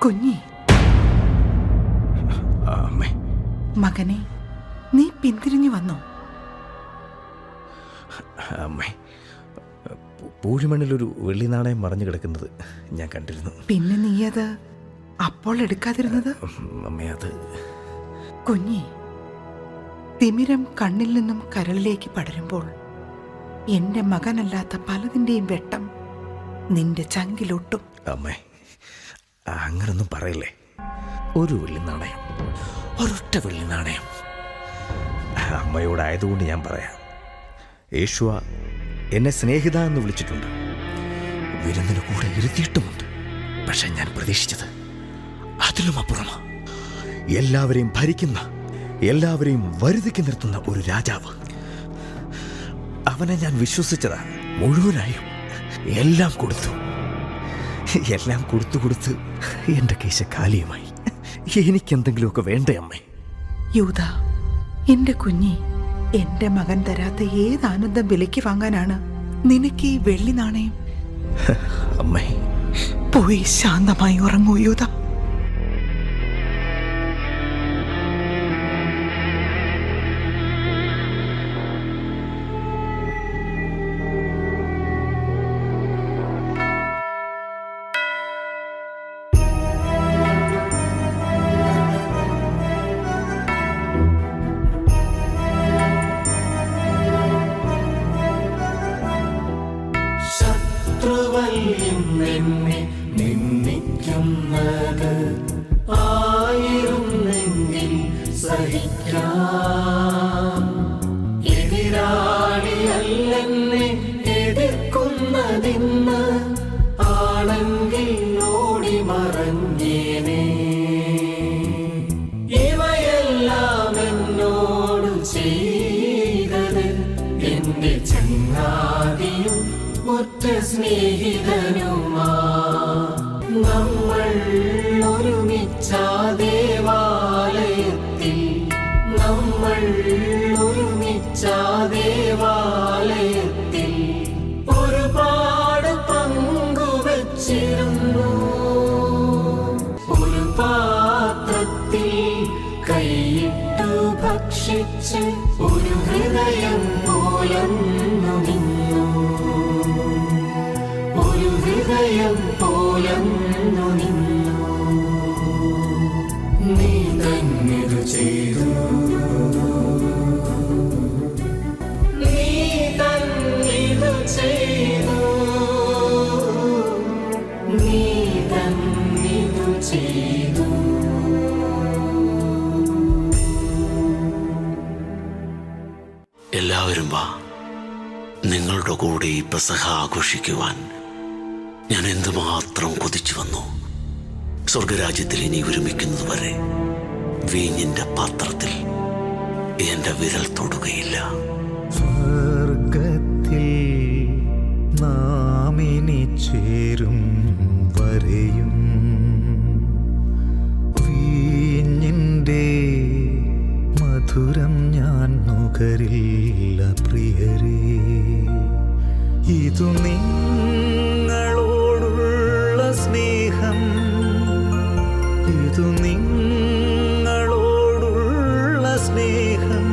കുഞ്ഞി, അമ്മേ. മകനെ, നീ പിന്തിരിഞ്ഞു വന്നോ? അമ്മേ, പൂഴിമണ്ണിലൊരു വെള്ളി നാണയം മറഞ്ഞു കിടക്കുന്നത് ഞാൻ കണ്ടിരുന്നു. പിന്നെ നീ അത് അപ്പോൾ എടുക്കാതിരുന്നത്? അമ്മേ, അത് കുഞ്ഞി, തിമിരം കണ്ണിൽ നിന്നും കരളിലേക്ക് പടരുമ്പോൾ എന്റെ മകനല്ലാത്ത പലതിൻ്റെയും വെട്ടം നിന്റെ ചങ്കിലൊട്ടും. അമ്മേ, അങ്ങനൊന്നും പറയല്ലേ. ഒരു വെള്ളി നാണയം, ഒരൊറ്റ വെള്ളി നാണയം. അമ്മയോടായതുകൊണ്ട് ഞാൻ പറയാം. യേശുവ എന്നെ സ്നേഹിത എന്ന് വിളിച്ചിട്ടുണ്ട്, വിരുന്നിന് കൂടെ ഇരുത്തിയിട്ടുമുണ്ട്. പക്ഷെ ഞാൻ പ്രതീക്ഷിച്ചത് അതിലും അപ്പുറമാ. എല്ലാവരെയും ഭരിക്കുന്ന, എല്ലാവരെയും വരുതിക്ക് നിർത്തുന്ന ഒരു രാജാവ്. അവനെ ഞാൻ വിശ്വസിച്ചതാ മുഴുവനായും. എല്ലാം കൊടുത്തു, എല്ലാം കൊടുത്ത് എൻ്റെ കീശ കാലിയുമായി. എനിക്കെന്തെങ്കിലുമൊക്കെ വേണ്ടേ അമ്മേ? യൂദ, എന്റെ കുഞ്ഞി, എന്റെ മകൻ തരാത്ത ഏത് ആനന്ദം വിലയ്ക്ക് വാങ്ങാനാണ് നിനക്ക് ഈ വെള്ളി നാണയം? അമ്മേ, പോയി ശാന്തമായി ഉറങ്ങൂ യൂദ. എന്നെ നിന്ദിക്കുന്നത് ആയിരുന്നെങ്കിൽ സഹിക്കാം. എതിരാളിയല്ലെന്നെ എതിർക്കുന്നതിന്ന് ആണെങ്കിൽ ഓടി മറഞ്ഞേനെ. ഇവയെല്ലാം എന്നോട് ചെയ്തത് എന്റെ ചങ്ങാതിയും ഒറ്റ സ്നേഹിതനുമാ. നമ്മൾ ഒരുമിച്ചാ ദേവാലയത്തിൽ, നമ്മൾ ഒരുമിച്ചാ ദേവാലയത്തിൽ ഒരുപാട് പങ്കുവച്ചിരുന്നു. ഒരു പാത്രത്തിൽ കൈയിട്ടു ഭക്ഷിച്ച് ഒരു ഹൃദയം പോലന്നു നിന്നു, ഒരു ഹൃദയം പോലന്നു നിന്നു. നീ തന്നിതു ചെയ്തു, നീ തന്നിതു ചെയ്തു, നീ തന്നിതു ചെയ്തു. എല്ലാവരും വാ, നിങ്ങളുടെ കൂടെ ഈ പെസഹ ആഘോഷിക്കുവാൻ ഞാൻ എന്തുമാത്രം കൊതിച്ചു വന്നു. സ്വർഗരാജ്യത്തിൽ ഇനി ഒരുമിക്കുന്നത് വരെ വീഞ്ഞിന്റെ പാത്രത്തിൽ എന്റെ വിരൽ തൊടുകയില്ല. സ്വർഗത്തിൽ നാം ഇനി ചേരും വരെയും വീഞ്ഞിന്റെ മധുരം ഞാൻ നുകരില്ല പ്രിയരേ. ഇതു നിങ്ങളോടുള്ള സ്നേഹം, ഇതു നിങ്ങളോടുള്ള സ്നേഹം.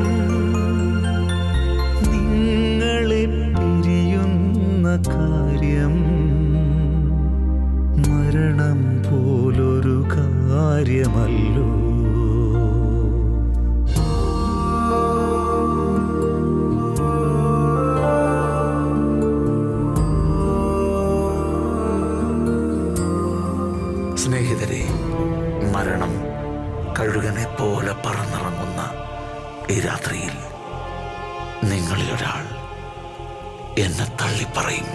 നിങ്ങളെ പിരിയുന്ന കാര്യം മരണം പോലൊരു കാര്യമല്ലോ. സ്നേഹിതരെ, മരണം കഴുകനെ പോലെ പറന്നിറങ്ങുന്ന ഈ രാത്രിയിൽ നിങ്ങളിൽ ഒരാൾ എന്നെ തള്ളിപ്പറയും.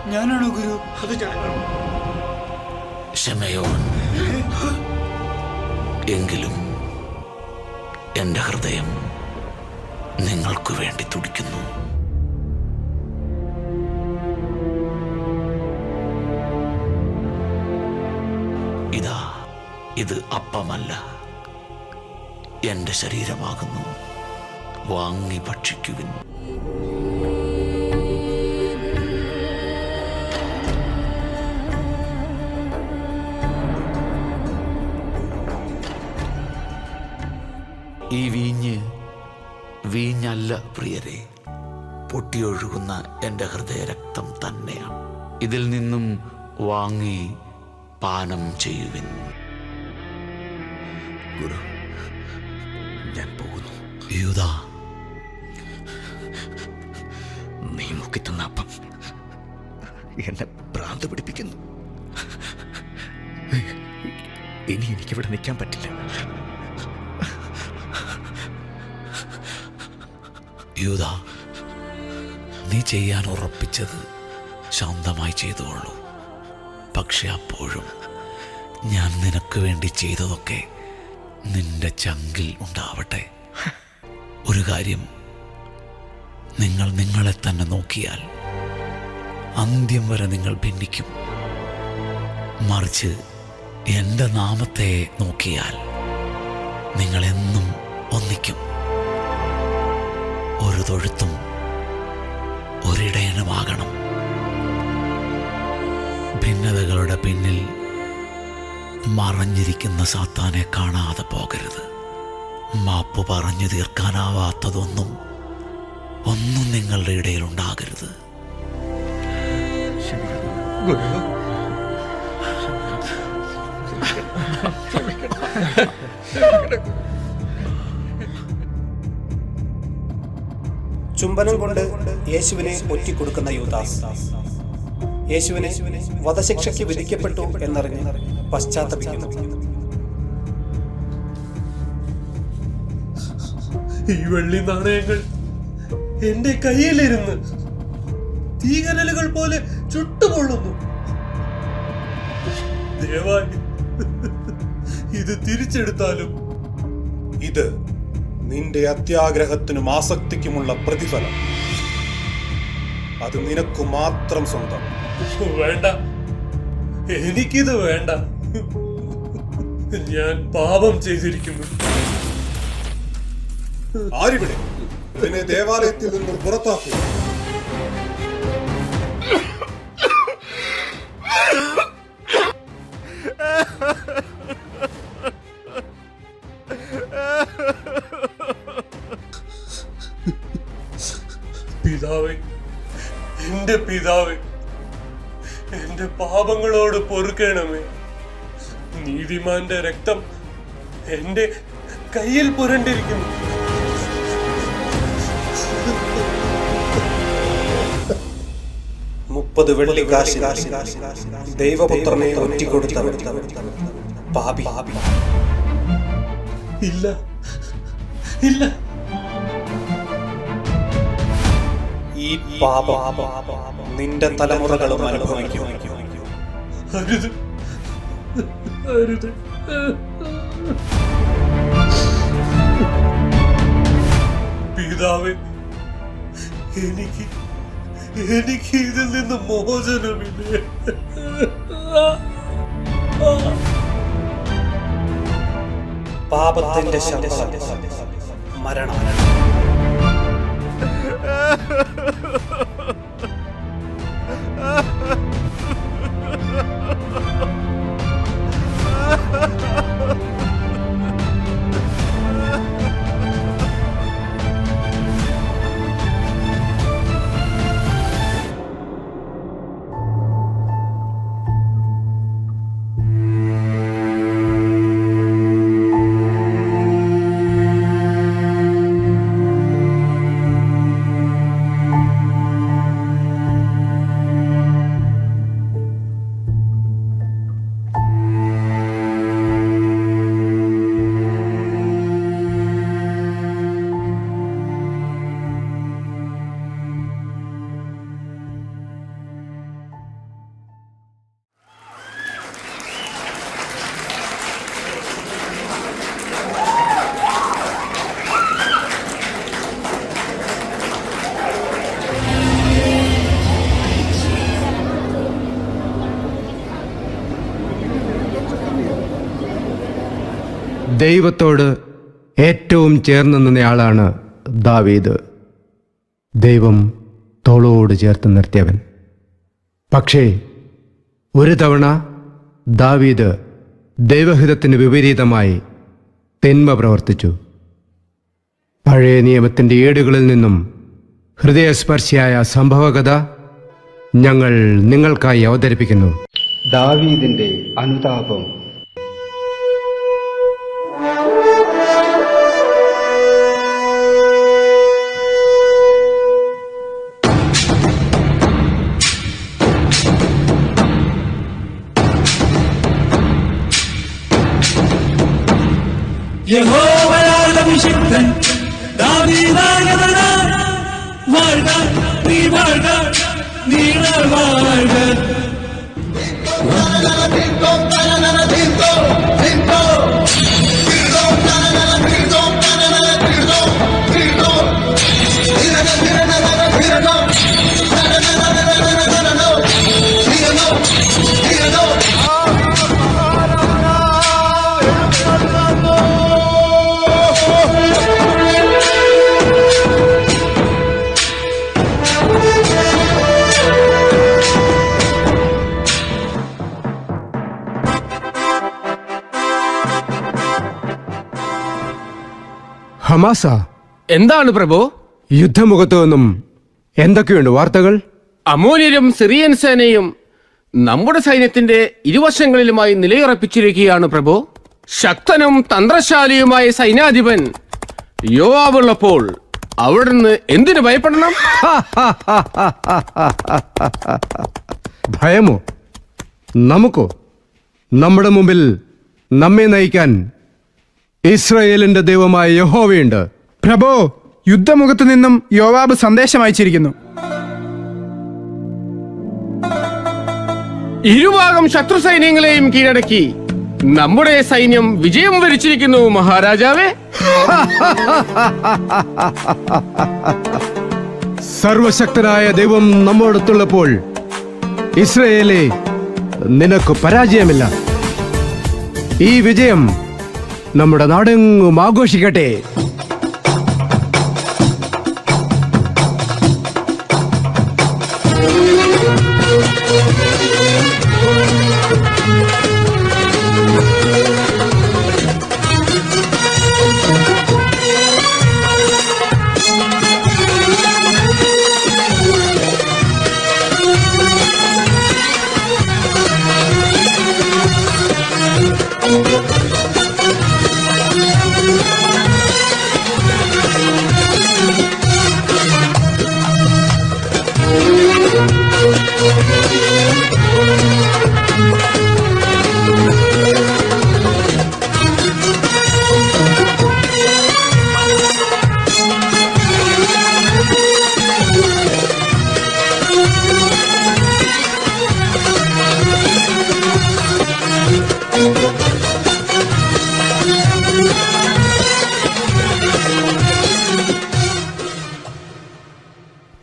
ഞാനാണോ ഗുരു? അത് ഞാനാണോ? ശമയോൻ. എങ്കിലും എൻ്റെ ഹൃദയം നിങ്ങൾക്കു വേണ്ടി തുടിക്കുന്നു. ഇതാ, ഇത് അപ്പമല്ല, എൻ്റെ ശരീരമാകുന്നു. വാങ്ങി ഭക്ഷിക്കുവിൻ. ഈ വീഞ്ഞ് വീഞ്ഞല്ല പ്രിയരെ, പൊട്ടിയൊഴുകുന്ന എൻ്റെ ഹൃദയരക്തം തന്നെയാണ്. ഇതിൽ നിന്നും വാങ്ങി പാനം ചെയ്യുവിൻ. ഗുരു, ഞാൻ പോകുന്നു. യൂദാ, നീ മുക്കിത്തന്ന അപ്പം എന്നെ ഭ്രാന്ത് പിടിപ്പിക്കുന്നു. ഇനി എനിക്കിവിടെ നിൽക്കാൻ പറ്റില്ല. യൂദാ, നീ ചെയ്യാൻ ഉറപ്പിച്ചത് ശാന്തമായി ചെയ്തുകൊള്ളൂ. പക്ഷെ അപ്പോഴും ഞാൻ നിനക്ക് വേണ്ടി ചെയ്തതൊക്കെ നിന്റെ ചങ്കിൽ ഉണ്ടാവട്ടെ. ഒരു കാര്യം, നിങ്ങൾ നിങ്ങളെ തന്നെ നോക്കിയാൽ അന്ത്യം വരെ നിങ്ങൾ ഭിന്നിക്കും. മറിച്ച് എൻ്റെ നാമത്തെ നോക്കിയാൽ നിങ്ങളെന്നും ഒന്നിക്കും. ഒരു തൊഴുത്തും ഒരിടയനുമാകണം. ഭിന്നതകളുടെ പിന്നിൽ മറഞ്ഞിരിക്കുന്ന സാത്താനെ കാണാതെ പോകരുത്. മാപ്പ് പറഞ്ഞു തീർക്കാനാവാത്തതൊന്നും നിങ്ങളുടെ ഇടയിൽ ഉണ്ടാകരുത്. ചുംബനം കൊണ്ട് യേശുവിനെ ഒറ്റിക്കൊടുക്കുന്ന യൂദാസ്. യേശുവിനെ വധശിക്ഷയ്ക്ക് വിധിക്കപ്പെട്ടു എന്നറിഞ്ഞ് പശ്ചാത്തപിക്കുന്നു. ഈ വെള്ളി നാണയങ്ങൾ എന്റെ കയ്യിലിരുന്ന് തീകനലുകൾ പോലെ ചുട്ടുപൊള്ളുന്നു. ദയവായി ഇത് തിരിച്ചെടുത്താലും. ഇത് നിന്റെ അത്യാഗ്രഹത്തിനും ആസക്തിക്കുമുള്ള പ്രതിഫലം. അത് നിനക്കു മാത്രം സ്വന്തം. വേണ്ട, എനിക്കിത് വേണ്ട. ഞാൻ പാപം ചെയ്തിരിക്കുന്നു. ആരിവിടെ? ഇതിനെ ദേവാലയത്തിൽ നിന്നും പുറത്താക്കൂ. പിതാവേ, എന്റെ പിതാവേ, എന്റെ പാപങ്ങളോട് പൊറുക്കണമേ. നീതിമാന്റെ രക്തം എന്റെ കയ്യിൽ പുരണ്ടിരിക്കുന്നു. മുപ്പത് വെള്ളിക്കാശ് ദൈവപുത്രനെ ഒറ്റിക്കൊടുത്തവൻ പാപി. ഇല്ല, ഇല്ല. ഈ പാപം നിന്റെ തലമുറകളും അനുഭവിക്കും. അരുത്, അരുത്. പിതാവേ, എനിക്ക് ഇതിൽ നിന്ന് മോചനമില്ലേ? പാപത്തിന്റെ ശമ്പളം മരണം. ദൈവത്തോട് ഏറ്റവും ചേർന്ന് നിന്നയാളാണ് ദാവീദ്. ദൈവം തോളോട് ചേർത്ത് നിർത്തിയവൻ. പക്ഷേ ഒരു തവണ ദാവീദ് ദൈവഹിതത്തിന് വിപരീതമായി തിന്മ പ്രവർത്തിച്ചു. പഴയ നിയമത്തിൻ്റെ ഏടുകളിൽ നിന്നും ഹൃദയസ്പർശിയായ സംഭവകഥ ഞങ്ങൾ നിങ്ങൾക്കായി അവതരിപ്പിക്കുന്നു. ദാവീദിന്റെ അനുതാപം. യഹോവയാൽ അഭിഷിക്തൻ ദാവീദാഗതനാ വാഴ്ക നീ വാഴ്ക നീണാൾ വാഴ്ക ഹമാസ, എന്താണ് പ്രഭു? യുദ്ധമുഖത്തു നിന്നും എന്തൊക്കെയുണ്ട് വാർത്തകൾ? അമോര്യരും സിറിയൻ സേനയും നമ്മുടെ സൈന്യത്തിന്റെ ഇരുവശങ്ങളിലുമായി നിലയുറപ്പിച്ചിരിക്കുകയാണ് പ്രഭു. ശക്തനും തന്ത്രശാലിയുമായ സൈന്യാധിപൻ യോവാബുള്ളപ്പോൾ അവിടുന്ന് എന്തിനു ഭയപ്പെടണം? ഭയമോ? നമുക്കോ? നമ്മുടെ മുമ്പിൽ നമ്മെ നയിക്കാൻ ഇസ്രായേലിന്റെ ദൈവമായ യഹോവയുണ്ട്. പ്രഭോ, യുദ്ധമുഖത്തു നിന്നും യോവാബ് സന്ദേശം അയച്ചിരിക്കുന്നു. ഇരുഭാഗം ശത്രു സൈന്യങ്ങളെയും കീഴടക്കി നമ്മുടെ സൈന്യം വിജയം വരിച്ചിരിക്കുന്നു മഹാരാജാവേ. സർവശക്തനായ ദൈവം നമ്മോടൊത്തുള്ളപ്പോൾ ഇസ്രായേലേ, നിനക്ക് പരാജയമില്ല. ഈ വിജയം നമ്മുടെ നാടെങ്ങും ആഘോഷിക്കട്ടെ.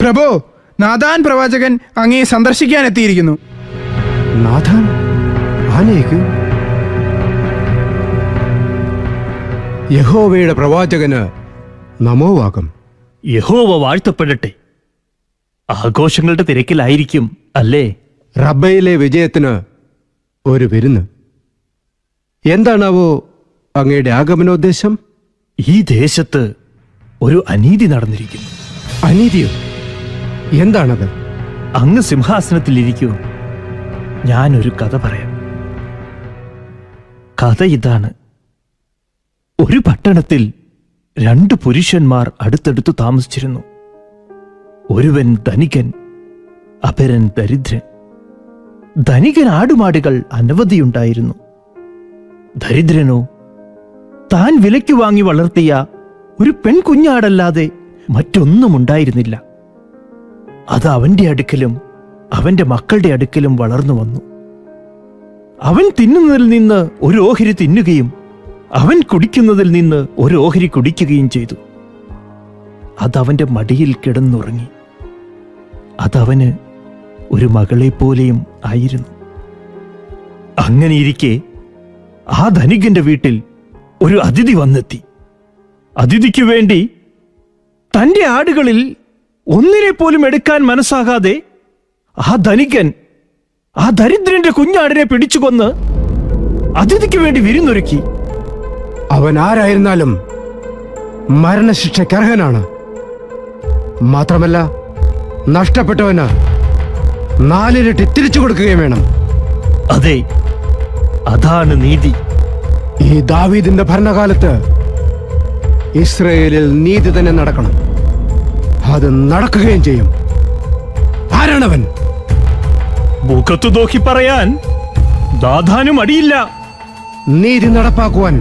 പ്രഭോ, നാഥാൻ പ്രവാചകൻ അങ്ങയെ സന്ദർശിക്കാൻ എത്തിയിരിക്കുന്നു. നാഥാൻ ആനേക്ക്? യഹോവയുടെ പ്രവാചകന് നമോവാകം. യഹോവ വാഴ്ത്തപ്പെടട്ടെ. ആഘോഷങ്ങളുടെ തിരക്കിലായിരിക്കും അല്ലേ? റബ്ബയിലെ വിജയത്തിന് ഒരു വിരുന്ന്. എന്താണാവോ അങ്ങയുടെ ആഗമനോദ്ദേശം? ഈ ദേശത്ത് ഒരു അനീതി നടന്നിരിക്കുന്നു. അനീതിയോ? എന്താണത്? അങ്ങ് സിംഹാസനത്തിലിരിക്കൂ, ഞാനൊരു കഥ പറയാം. കഥ ഇതാണ്. ഒരു പട്ടണത്തിൽ 2 പുരുഷന്മാർ അടുത്തടുത്ത് താമസിച്ചിരുന്നു. ഒരുവൻ ധനികൻ, അപരൻ ദരിദ്രൻ. ധനികൻ ആടുമാടുകൾ അനവധിയുണ്ടായിരുന്നു. ദരിദ്രനോ താൻ വിലയ്ക്ക് വാങ്ങി വളർത്തിയ ഒരു പെൺകുഞ്ഞാടല്ലാതെ മറ്റൊന്നും ഉണ്ടായിരുന്നില്ല. അത് അവന്റെ അടുക്കലും അവന്റെ മക്കളുടെ അടുക്കലും വളർന്നു വന്നു. അവൻ തിന്നുന്നതിൽ നിന്ന് ഒരു ഓഹരി തിന്നുകയും അവൻ കുടിക്കുന്നതിൽ നിന്ന് ഒരു ഓഹരി കുടിക്കുകയും ചെയ്തു. അതവന്റെ മടിയിൽ കിടന്നുറങ്ങി. അതവന് ഒരു മകളെപ്പോലെയും ആയിരുന്നു. അങ്ങനെയിരിക്കെ ആ ധനികന്റെ വീട്ടിൽ ഒരു അതിഥി വന്നെത്തി. അതിഥിക്ക് വേണ്ടി തന്റെ ആടുകളിൽ ഒന്നിനെ പോലും എടുക്കാൻ മനസ്സാകാതെ ആ ധനികൻ ആ ദരിദ്രന്റെ കുഞ്ഞാടിനെ പിടിച്ചുകൊന്ന് അതിഥിക്ക് വേണ്ടി വിരുന്നൊരുക്കി. അവൻ ആരായിരുന്നാലും മരണശിക്ഷയ്ക്ക് അർഹനാണ്. മാത്രമല്ല നഷ്ടപ്പെട്ടവന് 4 ഇരട്ടി തിരിച്ചു കൊടുക്കുകയും വേണം. അതെ, അതാണ് നീതി. ഈ ദാവീദിന്റെ ഭരണകാലത്ത് ഇസ്രയേലിൽ നീതി തന്നെ നടക്കണം. അത് നടക്കുകയും ചെയ്യും. ആരാണവൻ? മുഖത്തു നോക്കി പറയാൻ ദാഥാനും മടിയില്ല. നീതി നടപ്പാക്കുവാൻ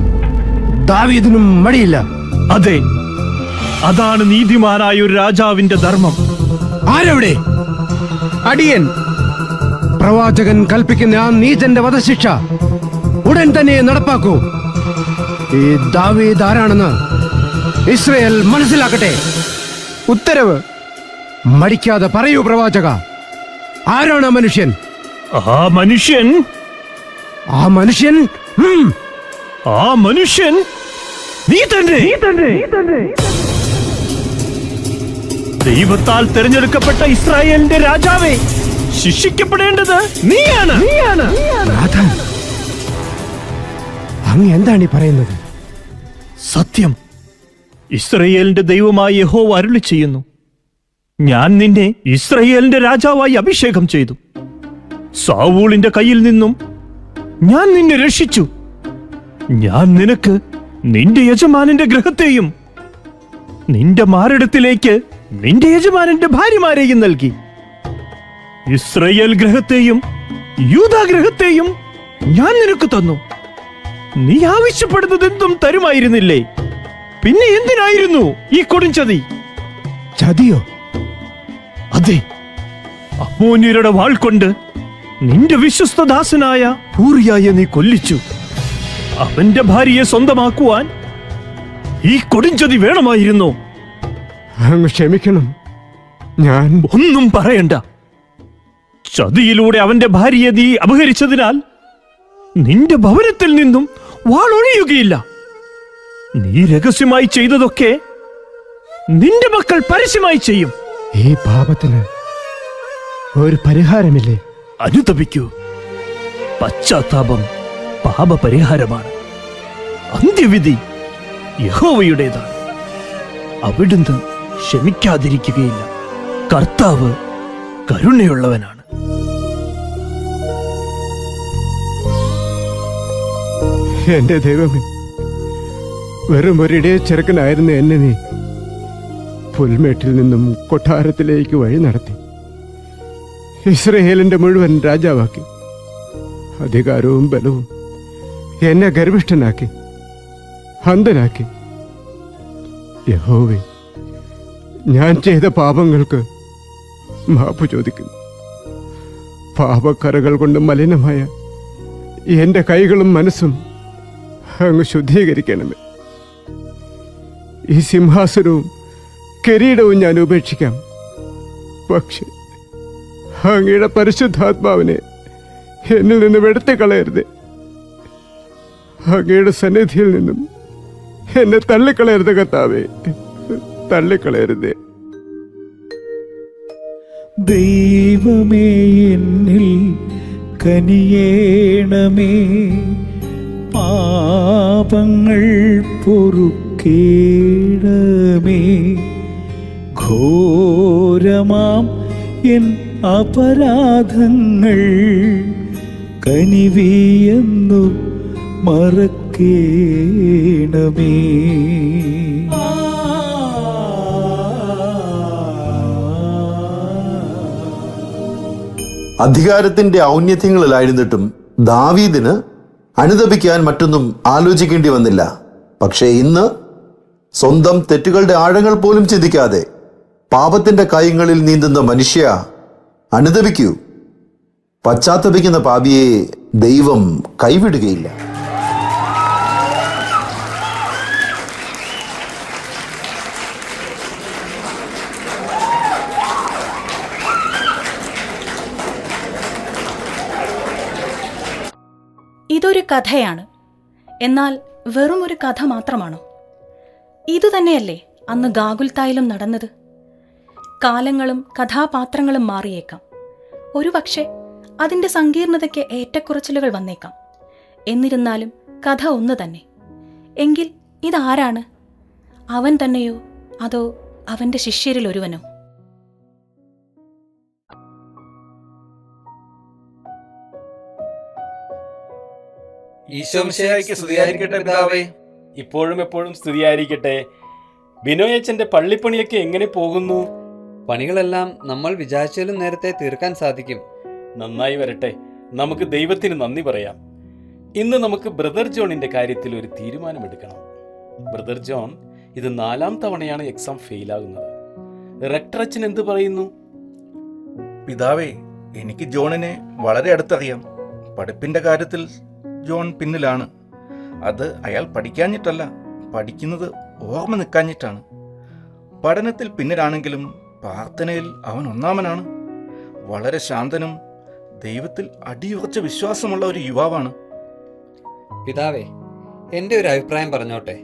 ദാവീദിനും മടിയില്ല. അതെ, അതാണ് നീതിമാനായ ഒരു രാജാവിന്റെ ധർമ്മം. ആരെവിടെ? അടിയൻ. പ്രവാചകൻ കൽപ്പിക്കുന്ന ആ നീചന്റെ വധശിക്ഷ ഉടൻ തന്നെ നടപ്പാക്കൂ. ഈ ദാവീദ് ആരാണെന്ന് ഇസ്രയേൽ മനസ്സിലാക്കട്ടെ. ഉത്തരവ്. മടിക്കാതെ പറയൂ പ്രവാചക, ആരാണ് ആ മനുഷ്യൻ? ആ മനുഷ്യൻ ആ മനുഷ്യൻ ആ മനുഷ്യൻ നീ തന്നെ. ദൈവത്താൽ തിരഞ്ഞെടുക്കപ്പെട്ട ഇസ്രായേലിന്റെ രാജാവേ, ശിക്ഷിക്കപ്പെടേണ്ടത് നീയാണ്. നാഥാൻ, അങ്ങ് എന്താണ് ഈ പറയുന്നത്? സത്യം. ഇസ്രയേലിന്റെ ദൈവമായ യഹോവ അരുളി ചെയ്യുന്നു, ഞാൻ നിന്നെ ഇസ്രയേലിന്റെ രാജാവായി അഭിഷേകം ചെയ്തു. സാവൂളിന്റെ കയ്യിൽ നിന്നും ഞാൻ നിന്നെ രക്ഷിച്ചു. ഞാൻ നിനക്ക് നിന്റെ യജമാനന്റെ ഗൃഹത്തെയും നിന്റെ മാറിടത്തിലേക്ക് നിന്റെ യജമാനന്റെ ഭാര്യമാരെയും നൽകി. ഇസ്രയേൽ ഗൃഹത്തെയും യൂദാ ഗൃഹത്തെയും ഞാൻ നിനക്ക് തന്നു. നീ ആവശ്യപ്പെടുന്നത് എന്തും തരുമായിരുന്നില്ലേ? പിന്നെ എന്തിനായിരുന്നു ഈ കൊടുംചതി? ചതിയോ? അതെ, അമ്മോന്യരുടെ വാൾ കൊണ്ട് നിന്റെ വിശ്വസ്തദാസനായ ഊറിയായെ നീ കൊല്ലിച്ചു. അവന്റെ ഭാര്യയെ സ്വന്തമാക്കുവാൻ ഈ കൊടുംചതി വേണമായിരുന്നു. അങ്ങ് ക്ഷമിക്കണം. ഞാൻ ഒന്നും പറയണ്ട. ചതിയിലൂടെ അവന്റെ ഭാര്യയെ നീ അപഹരിച്ചതിനാൽ നിന്റെ ഭവനത്തിൽ നിന്നും വാൾ ഒഴിയുകയില്ല. നീ രഹസ്യമായി ചെയ്തതൊക്കെ നിന്റെ മക്കൾ പരസ്യമായി ചെയ്യും. ഈ പാപത്തിന് ഒരു പരിഹാരമില്ലേ? അനുതപിക്കൂ. പശ്ചാത്താപം പാപപരിഹാരമാണ്. അന്ത്യവിധി യഹോവയുടേതാണ്. അവിടുന്ന് ക്ഷമിക്കാതിരിക്കുകയില്ല. കർത്താവ് കരുണയുള്ളവനാണ്. എന്റെ ദൈവമേ, വെറും ഒരിടയ ചെറുക്കനായിരുന്ന എന്നെ നീ പുൽമേട്ടിൽ നിന്നും കൊട്ടാരത്തിലേക്ക് വഴി നടത്തി ഇസ്രയേലിന്റെ മുഴുവൻ രാജാവാക്കി. അധികാരവും ബലവും എന്നെ ഗർഭിഷ്ഠനാക്കി, അന്ധനാക്കി. യഹോവേ, ഞാൻ ചെയ്ത പാപങ്ങൾക്ക് മാപ്പ് ചോദിക്കുന്നു. പാപക്കറകൾ കൊണ്ട് മലിനമായ എന്റെ കൈകളും മനസ്സും അങ്ങ് ശുദ്ധീകരിക്കണമേ. ഈ സിംഹാസനവും കിരീടവും ഞാൻ ഉപേക്ഷിക്കാം. പക്ഷെ അങ്ങയുടെ പരിശുദ്ധാത്മാവിനെ എന്നിൽ നിന്നും എടുത്തു കളയരുത്. അങ്ങയുടെ സന്നിധിയിൽ നിന്നും എന്നെ തള്ളിക്കളയരുത് കർത്താവേ, തള്ളിക്കളയരുത്. ദൈവമേ, എന്നിൽ കനിയേണമേ, പാപങ്ങൾ പൊറുക്കേണമേ. ഘോരമാം എൻ അപരാധങ്ങൾ കനിവിയെന്നു മറക്കേണമേ. അധികാരത്തിന്റെ ഔന്നത്യങ്ങളിലായിരുന്നിട്ടും ദാവീദിന് അനുതപിക്കാൻ മറ്റൊന്നും ആലോചിക്കേണ്ടി വന്നില്ല. പക്ഷേ ഇന്ന് സ്വന്തം തെറ്റുകളുടെ ആഴങ്ങൾ പോലും ചിന്തിക്കാതെ പാപത്തിന്റെ കൈകളിൽ നീന്തുന്ന മനുഷ്യ, അനുതപിക്കൂ. പശ്ചാത്തപിക്കുന്ന പാപിയെ ദൈവം കൈവിടുകയില്ല. ഇതൊരു കഥയാണ്. എന്നാൽ വെറും ഒരു കഥ മാത്രമാണോ? ഇതുതന്നെയല്ലേ അന്ന് ഗാഗുൽത്തായിലും നടന്നത്? കാലങ്ങളും കഥാപാത്രങ്ങളും മാറിയേക്കാം. ഒരുപക്ഷെ അതിൻ്റെ സങ്കീർണതയ്ക്ക് ഏറ്റക്കുറച്ചിലുകൾ വന്നേക്കാം. എന്നിരുന്നാലും കഥ ഒന്ന് തന്നെ. എങ്കിൽ ഇതാരാണ്? അവൻ തന്നെയോ അതോ അവന്റെ ശിഷ്യരിൽ ഒരുവനോ? ഈശോമിശിഹായ്ക്ക് സ്തുതിയായിരിക്കട്ടെ പിതാവേ. ഇപ്പോഴും എപ്പോഴും സ്തുതിയായിരിക്കട്ടെ. ബിനോയച്ചന്റെ പള്ളിപ്പണിയൊക്കെ എങ്ങനെ പോകുന്നു? പണികളെല്ലാം നമ്മൾ വിചാരിച്ചാലും നേരത്തെ തീർക്കാൻ സാധിക്കും. നന്നായി വരട്ടെ. നമുക്ക് ദൈവത്തിന് നന്ദി പറയാം. ഇന്ന് നമുക്ക് ബ്രദർ ജോണിന്റെ കാര്യത്തിൽ ഒരു തീരുമാനമെടുക്കണം. ബ്രദർ ജോൺ ഇത് 4ാം തവണയാണ് എക്സാം ഫെയിലാകുന്നത്. റെക്ടർ അച്ഛൻ എന്ത് പറയുന്നു? പിതാവേ, എനിക്ക് ജോണിനെ വളരെ അടുത്തറിയാം. പഠിപ്പിന്റെ കാര്യത്തിൽ ജോൺ പിന്നിലാണ്. അത് അയാൾ പഠിക്കാഞ്ഞിട്ടല്ല, പഠിക്കുന്നത് ഓർമ്മ നിൽക്കാഞ്ഞിട്ടാണ്. പഠനത്തിൽ പിന്നിലാണെങ്കിലും പ്രാർത്ഥനയിൽ അവൻ ഒന്നാമനാണ്. വളരെ ശാന്തനും ദൈവത്തിൽ അടിയുറച്ച വിശ്വാസമുള്ള ഒരു യുവാവാണ്. പിതാവേ, എൻ്റെ ഒരു അഭിപ്രായം പറഞ്ഞോട്ടെ.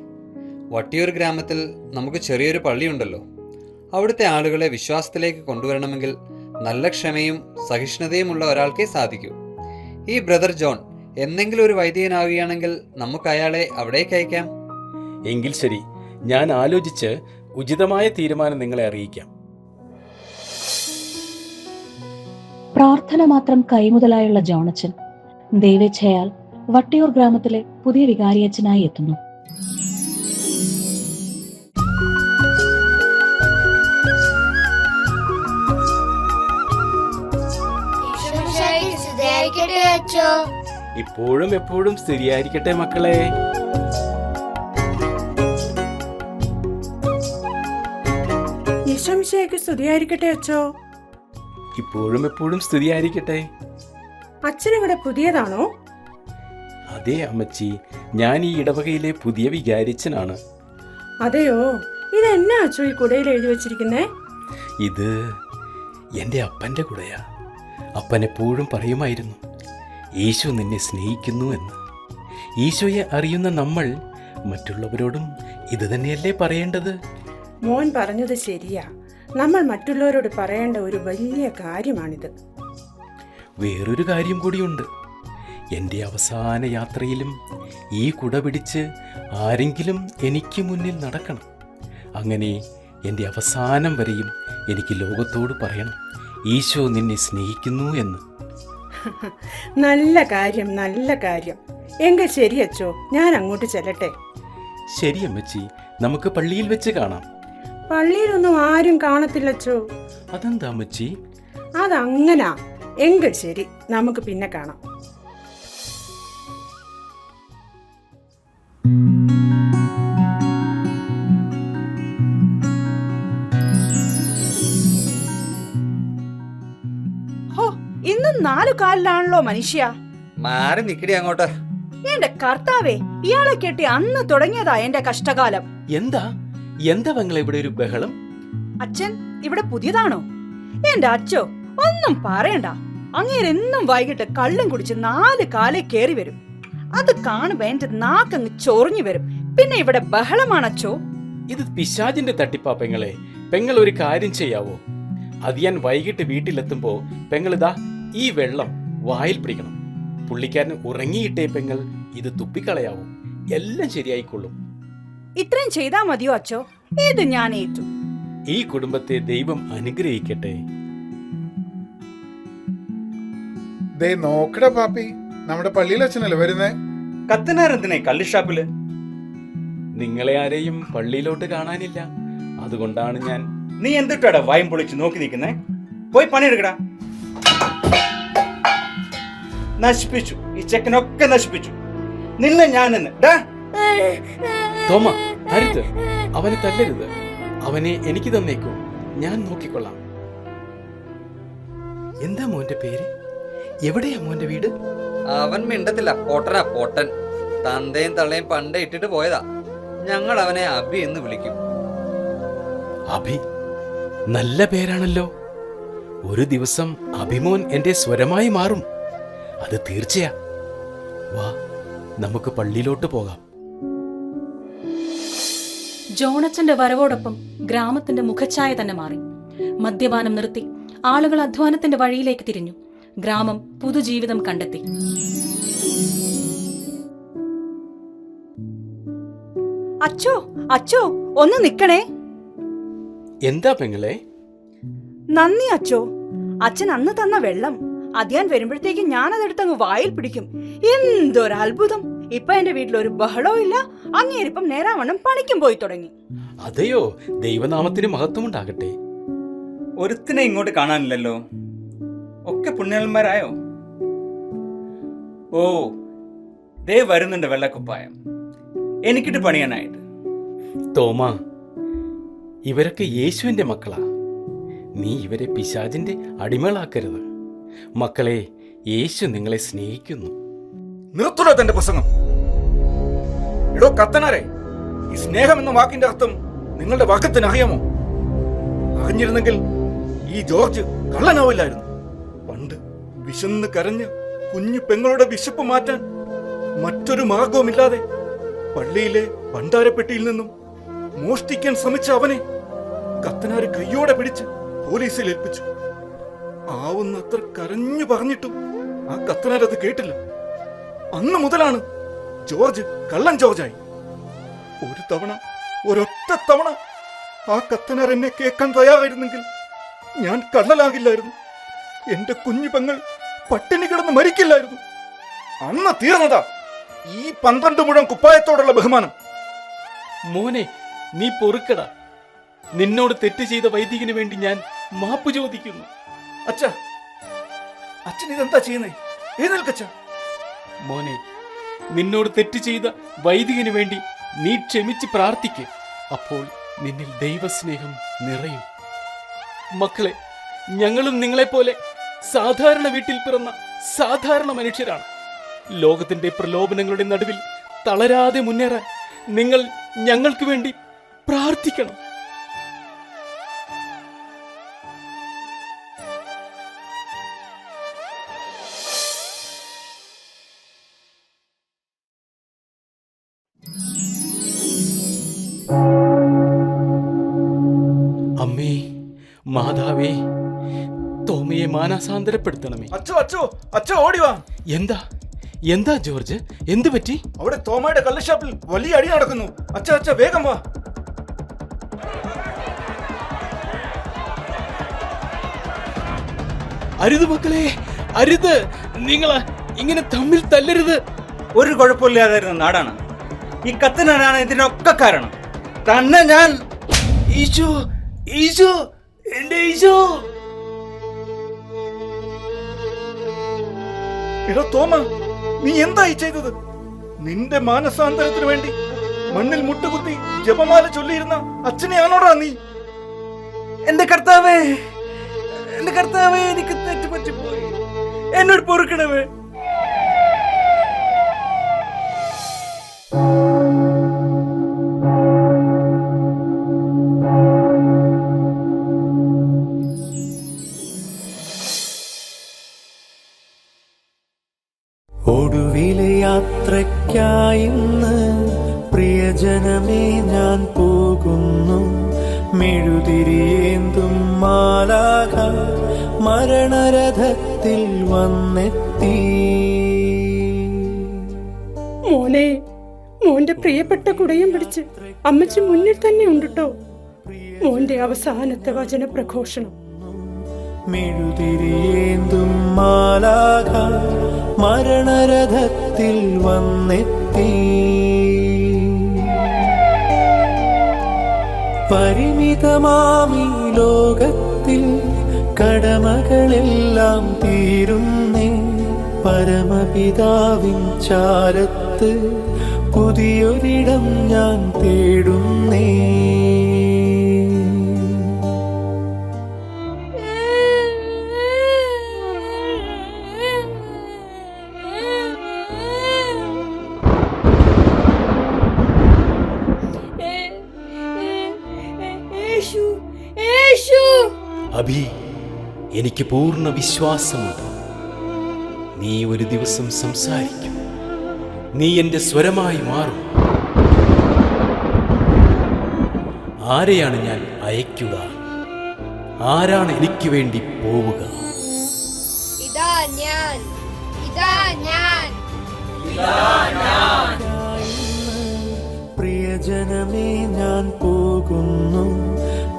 വട്ടിയൂർ ഗ്രാമത്തിൽ നമുക്ക് ചെറിയൊരു പള്ളിയുണ്ടല്ലോ. അവിടുത്തെ ആളുകളെ വിശ്വാസത്തിലേക്ക് കൊണ്ടുവരണമെങ്കിൽ നല്ല ക്ഷമയും സഹിഷ്ണുതയുമുള്ള ഒരാൾക്കേ സാധിക്കൂ. ഈ ബ്രദർ ജോൺ എന്തെങ്കിലും ഒരു വൈദികനാവുകയാണെങ്കിൽ നമുക്ക് അയാളെ അവിടേക്ക് അയക്കാം. എങ്കിൽ ശരി, ഞാൻ ആലോചിച്ച് ഉചിതമായ തീരുമാനം നിങ്ങളെ അറിയിക്കാം. പ്രാർത്ഥന മാത്രം കൈമുതലായുള്ള ജോണച്ചൻ ദൈവേച്ഛയാൽ വട്ടിയൂർ ഗ്രാമത്തിലെ പുതിയ വികാരിയച്ഛനായി എത്തുന്നു. ഇപ്പോഴും എപ്പോഴും സ്തുതിയായിരിക്കട്ടെ മക്കളെ. ഈശോമിശിഹായ്ക്ക് സ്തുതിയായിരിക്കട്ടെ അച്ചോ. ഇപ്പോഴും എപ്പോഴും സ്തുതിയായിരിക്കട്ടെ. അച്ഛൻ ഇവിടെ പുതിയതാണോ? അതെ അമ്മച്ചി, ഞാൻ ഈ ഇടവകയിലെ പുതിയ വികാരിച്ചനാണ്. അതെയോ? ഇത് എന്നാ അച്ചോ ഈ കുടയിൽ എഴുതി വെച്ചിരിക്കുന്നേ? ഇത് എൻ്റെ അപ്പൻ്റെ കുടയാ. അപ്പൻ എപ്പോഴും പറയുമായിരുന്നു, ഈശോ നിന്നെ സ്നേഹിക്കുന്നു എന്ന്. ഈശോയെ അറിയുന്ന നമ്മൾ മറ്റുള്ളവരോടും ഇത് തന്നെയല്ലേ പറയേണ്ടത്? മോൻ പറഞ്ഞത് ശരിയാ. നമ്മൾ മറ്റുള്ളവരോട് പറയേണ്ട ഒരു വലിയ കാര്യമാണിത്. വേറൊരു കാര്യം കൂടിയുണ്ട്. എൻ്റെ അവസാന യാത്രയിലും ഈ കുട പിടിച്ച് ആരെങ്കിലും എനിക്ക് മുന്നിൽ നടക്കണം. അങ്ങനെ എൻ്റെ അവസാനം വരെയും എനിക്ക് ലോകത്തോട് പറയണം, ഈശോ നിന്നെ സ്നേഹിക്കുന്നു എന്ന്. നല്ല കാര്യം, നല്ല കാര്യം. എങ്കിൽ ശരി അച്ചോ, ഞാൻ അങ്ങോട്ട് ചെല്ലട്ടെ. ശരി അമ്മച്ചി, നമുക്ക് പള്ളിയിൽ വെച്ച് കാണാം. പള്ളിയിലൊന്നും ആരും കാണത്തില്ലച്ചോ. അതെന്താ അമ്മച്ചി? അതങ്ങനാ. എങ്കിൽ ശരി, നമുക്ക് പിന്നെ കാണാം. ഇന്നും 4 കാലിലാണല്ലോ മനുഷ്യ. മാറി നിക്കടി അങ്ങോട്ട്. എന്റെ കർത്താവേ, ഇയാളെ കെട്ടി അന്ന് തുടങ്ങിയതാ എന്റെ കഷ്ടകാലം. എന്താ എന്താ പെങ്ങളെ ഇവിടെ ഒരു ബഹളം? അച്ഛൻ ഇവിടെ പുതിയതാണോ? എന്റെ അച്ഛോ, ഒന്നും പറയണ്ട. അങ്ങേരെന്നും വൈകിട്ട് കള്ളും കുടിച്ച് 4 കാലേ കേറി വരും. അത് കാണുമ്പോ എന്റെ നാക്കങ്ങ് ചൊറിഞ്ഞു വരും. പിന്നെ ഇവിടെ ബഹളമാണച്ചോ. ഇത് പിശാചിന്റെ തട്ടിപ്പാ പെങ്ങളെ. പെങ്ങൾ ഒരു കാര്യം ചെയ്യാവോ? അത് ഞാൻ വൈകിട്ട് വീട്ടിലെത്തുമ്പോ പെങ്ങളിതാ ഈ വെള്ളം വായിൽ പിടിക്കണം. പുള്ളിക്കാരൻ ഉറങ്ങിയിട്ടേ പെങ്ങൾ ഇത് തുപ്പിക്കളയാവൂ. എല്ലാം ശരിയായിക്കൊള്ളും. ഇത്രയും ചെയ്താ മതിയോ അച്ചോ? ഇത് ഞാൻ ഏറ്റു. ഈ കുടുംബത്തെ ദൈവം അനുഗ്രഹിക്കട്ടെ. നോക്കടാ പാപ്പി, നമ്മുടെ പള്ളിയിൽ അച്ഛനല്ലേ വരുന്നേ? കത്തനാരെന്തിനെ കള്ളിഷാപ്പില്? നിങ്ങളെ ആരെയും പള്ളിയിലോട്ട് കാണാനില്ല, അതുകൊണ്ടാണ് ഞാൻ. നീ എന്തിട്ടാടാ വായും പൊളിച്ച് നോക്കി നിൽക്കുന്നേ? പോയി പണിയെടുക്കടാ. നശിപ്പിച്ചു, ഈ ചെക്കനൊക്കെ നശിപ്പിച്ചു. നിന്നെ ഞാൻ തോമ, അരുത്, അവനെ തല്ലരുത്. അവനെ എനിക്ക് തന്നേക്കോ, ഞാൻ നോക്കിക്കൊള്ളാം. എന്താ മോന്റെ പേര്? എവിടെയാ മോന്റെ വീട്? അവൻ മിണ്ടത്തില്ല. പോട്ടനാ പോട്ടൻ. തന്തയും തള്ളയും പണ്ടേ ഇട്ടിട്ട് പോയതാ. ഞങ്ങൾ അവനെ അബി എന്ന് വിളിക്കും. അഭി, നല്ല പേരാണല്ലോ. ഒരു ദിവസം അഭിമോൻ എന്റെ സ്വരമായി മാറും, അത് തീർച്ചയാ. വാ, നമുക്ക് പള്ളിയിലോട്ട് പോകാം. ജോണച്ചന്റെ വരവോടൊപ്പം ഗ്രാമത്തിന്റെ മുഖച്ഛായ തന്നെ മാറി. മദ്യപാനം നിർത്തി ആളുകൾ അധ്വാനത്തിന്റെ വഴിയിലേക്ക് തിരിഞ്ഞു. ഗ്രാമം പുതുജീവിതം കണ്ടെത്തി. അച്ചോ അച്ചോ ഒന്ന് നിക്കണേ. എന്താ പെങ്ങളെ? നന്ദി അച്ചോ. അച്ഛൻ അന്ന് തന്ന വെള്ളം അത് ഞാൻ വരുമ്പോഴത്തേക്ക് ഞാനതെടുത്തങ്ങ് വായിൽ പിടിക്കും. എന്തൊരത്ഭുതം! ഇപ്പൊ എന്റെ വീട്ടിൽ ഒരു ബഹളവും ഇല്ല. അങ്ങേരിപ്പം നേരാവണ്ണം പണിക്കും പോയി തുടങ്ങി. അതെയോ, ദൈവനാമത്തിന് മഹത്വമുണ്ടാകട്ടെ. ഒരുത്തിനെ ഇങ്ങോട്ട് കാണാനില്ലല്ലോ. ഒക്കെ പുണ്യാളന്മാരായോ? ഓ, ദേ വരുന്നുണ്ട് വെള്ളക്കുപ്പായം, എനിക്കിട്ട് പണിയാനായിട്ട്. തോമാ, ഇവരൊക്കെ യേശുവിന്റെ മക്കളാ. നീ ഇവരെ പിശാചിന്റെ അടിമകളാക്കരുത്. മക്കളെ, യേശു നിങ്ങളെ സ്നേഹിക്കുന്നു. നിർത്തുടോ തന്റെ പ്രസംഗം. എടോ കത്തനാരെ, ഈ സ്നേഹം എന്ന വാക്കിന്റെ അർത്ഥം നിങ്ങളുടെ വാക്കത്തിന് അറിയാമോ? അറിഞ്ഞിരുന്നെങ്കിൽ ഈ ജോർജ് കള്ളനാവില്ലായിരുന്നു. പണ്ട് വിശന്ന് കരഞ്ഞ് കുഞ്ഞു പെങ്ങളുടെ വിശപ്പ് മാറ്റാൻ മറ്റൊരു മാർഗവുമില്ലാതെ പള്ളിയിലെ ഭണ്ഡാരപ്പെട്ടിയിൽ നിന്നും മോഷ്ടിക്കാൻ ശ്രമിച്ച അവനെ കത്തനാര് കയ്യോടെ പിടിച്ച് പോലീസിൽ ഏൽപ്പിച്ചു. ആവുന്നത്ര കരഞ്ഞു പറഞ്ഞിട്ടും ആ കത്തനാരത് കേട്ടില്ല. അന്ന് മുതലാണ് ജോർജ് കള്ളൻ ജോർജായി. ഒരു തവണ, ഒരൊറ്റ തവണ ആ കത്തനാർ എന്നെ കേൾക്കാൻ തയ്യാറായിരുന്നെങ്കിൽ ഞാൻ കള്ളലാകില്ലായിരുന്നു. എന്റെ കുഞ്ഞു പെങ്ങൾ പട്ടിണി കിടന്ന് മരിക്കില്ലായിരുന്നു. അന്ന് തീർന്നതാ ഈ 12 മുഴം കുപ്പായത്തോടുള്ള ബഹുമാനം. മോനെ, നീ പൊറുക്കടാ. നിന്നോട് തെറ്റ് ചെയ്ത വൈദികന് വേണ്ടി ഞാൻ മാപ്പ് ചോദിക്കുന്നു. അച്ഛൻ ഇതെന്താ ചെയ്യുന്നേ? എഴുന്നേൽക്കച്ച. മോനെ, നിന്നോട് തെറ്റ് ചെയ്ത വൈദികന് വേണ്ടി നീ ക്ഷമിച്ച് പ്രാർത്ഥിക്ക്. അപ്പോൾ നിന്നിൽ ദൈവസ്നേഹം നിറയും. മക്കളെ, ഞങ്ങളും നിങ്ങളെപ്പോലെ സാധാരണ വീട്ടിൽ പിറന്ന സാധാരണ മനുഷ്യരാണ്. ലോകത്തിന്റെ പ്രലോഭനങ്ങളുടെ നടുവിൽ തളരാതെ മുന്നേറാൻ നിങ്ങൾ ഞങ്ങൾക്ക് വേണ്ടി പ്രാർത്ഥിക്കണം. അമ്മേ, മാതാവേ, തോമയെ മാനസാന്തരപ്പെടുത്തണമേ. അച്ഛോ ഓടിവാ. എന്താ ജോർജ്, എന്തു പറ്റി? അവിടെ തോമയുടെ കള്ളുഷാപ്പിൽ വലിയ അടി നടക്കുന്നു. അച്ഛ വേഗം വാ. അരുത് മക്കളെ, അരുത്. നിങ്ങൾ ഇങ്ങനെ തമ്മിൽ തല്ലരുത്. ഒരു കുഴപ്പമില്ലാതായിരുന്ന നാടാണ്. ഈ കത്തനാരാണ് ഇതിനൊക്കെ കാരണം. തന്നെ ഞാൻ ഈശോ, ഈശോ, എന്റെ ഈശോ. എടോ തോമ, നീ എന്തായി ചെയ്തത്? നിന്റെ മാനസാന്തരത്തിന് വേണ്ടി മണ്ണിൽ മുട്ടുകുത്തി ജപമാല ചൊല്ലിയിരുന്ന അച്ഛനെയാണോടാ നീ? എന്റെ കർത്താവേ, എനിക്ക് തെറ്റ് പറ്റിപ്പോയി. എന്നോട് പൊറുക്കണമേ. ഒടുവിലെ യാത്രയ്ക്കായിന്ന് പ്രിയജനമേ ഞാൻ പോകുന്നു. മെഴുതിരിയേന്തും മാലാഖ മരണരഥത്തിൽ വന്നെത്തി. മോനെ, മോന്റെ പ്രിയപ്പെട്ട കുടയും പിടിച്ച് അമ്മച്ചി മുന്നിൽ തന്നെ ഉണ്ടോ. മോന്റെ അവസാനത്തെ വചന പ്രഘോഷണം. മെഴുതിരിയേന്തും മാലാഖ മരണരഥത്തിൽ വന്നെത്തി. പരിമിതമാമീ ലോകത്തിൽ കടമകളെല്ലാം തീരുന്നേ. പരമപിതാവിൻ ചാരത്ത് പുതിയൊരിടം ഞാൻ തേടുന്നേ. അഭി, എനിക്ക് പൂർണ്ണ വിശ്വാസമുണ്ട്. നീ ഒരു ദിവസം സംസാരിക്കും. നീ എന്റെ സ്വരമായി മാറും. ആരെയാണ് ഞാൻ അയക്കുക? ആരാണ് എനിക്ക് വേണ്ടി പോവുക? ഇതാ ഞാൻ. പ്രിയ പ്രിയജനമേ ഞാൻ പോകുന്നു,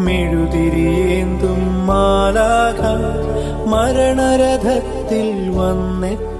മെഴുതിരിയേന്തും മാലാഖ മരണരഥത്തിൽ വന്നെത്തി.